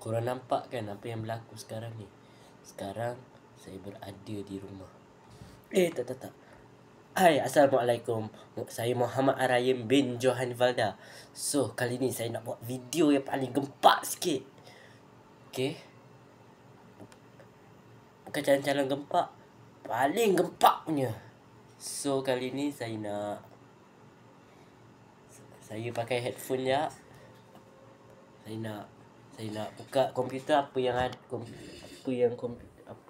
Korang nampak kan apa yang berlaku sekarang ni? Sekarang saya berada di rumah. Tak. Hai, Assalamualaikum. Saya Muhammad Arayim bin Johan Valda. So, kali ni saya nak buat video yang paling gempak sikit. Okay? Bukan calon-calon gempak, paling gempak punya. So, kali ni saya pakai headphone je. Saya nak buka komputer apa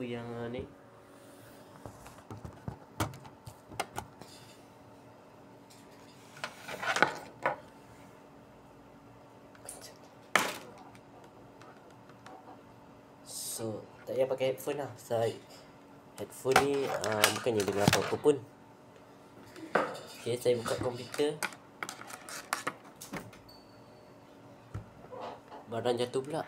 yang ni. So, tak payah pakai headphone lah. Headphone ni bukannya dengar apa-apa pun. Okay, saya buka komputer. Barang jatuh pula.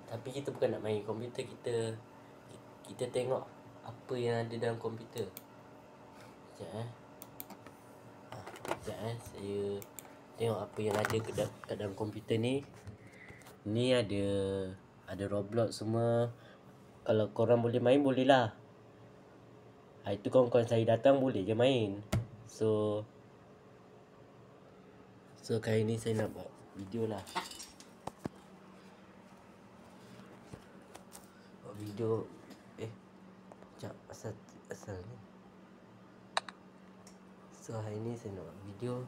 Tapi kita bukan nak main komputer, kita tengok apa yang ada dalam komputer. Sekejap saya tengok apa yang ada kat dalam komputer ni. Ni ada Roblox semua. Kalau korang boleh main, boleh lah. Itu kawan-kawan saya datang boleh je main. So kali ni saya nak buat video lah. Video sekejap, asal ni. So hari ni saya nak buat video.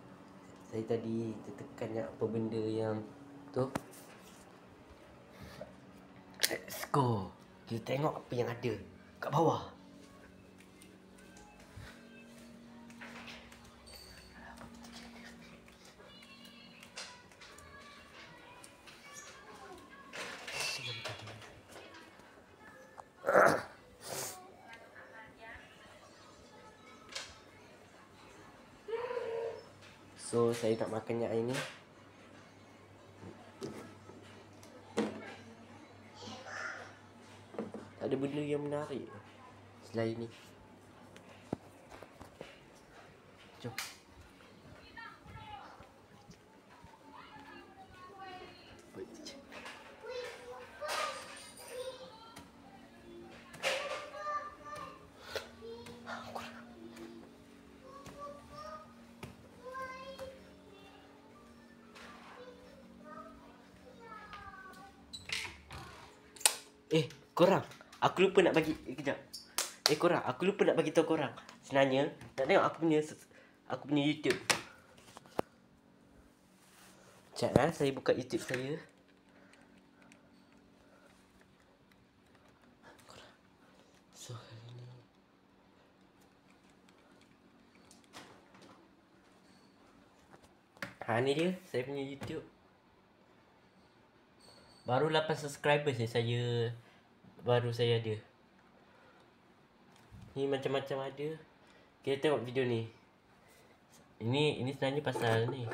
Saya tadi tertekan apa benda yang tu. Let's go. Kita tengok apa yang ada kat bawah. So saya nak makannya hari ni. Tak ada benda yang menarik selain ni. Jom. Korang, aku lupa nak bagi kejap. Korang, aku lupa nak bagi tahu korang. Sebenarnya nak tengok aku punya YouTube. Sekejap saya buka YouTube saya. So hari ni ni dia saya punya YouTube. Baru 8 subscribers saya ada. Ni macam-macam ada. Kita tengok video ni. Ini sebenarnya pasal ni.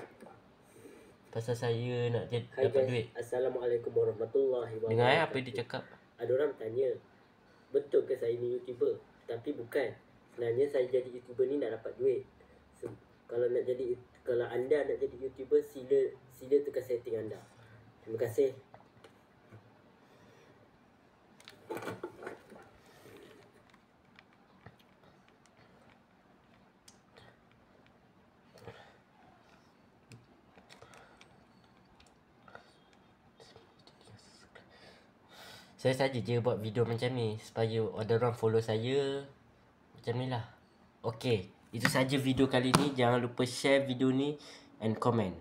Pasal saya nak dapat duit. Assalamualaikum warahmatullahi wabarakatuh. Dengar apa dia cakap. Ada orang tanya, betul ke saya ni YouTuber? Tapi bukan. Sebenarnya saya jadi YouTuber ni nak dapat duit. Kalau anda nak jadi YouTuber, sila tekan setting anda. Terima kasih. Saya saja je buat video macam ni supaya ada orang follow saya. Macam ni lah. Okay, itu saja video kali ni. Jangan lupa share video ni and comment.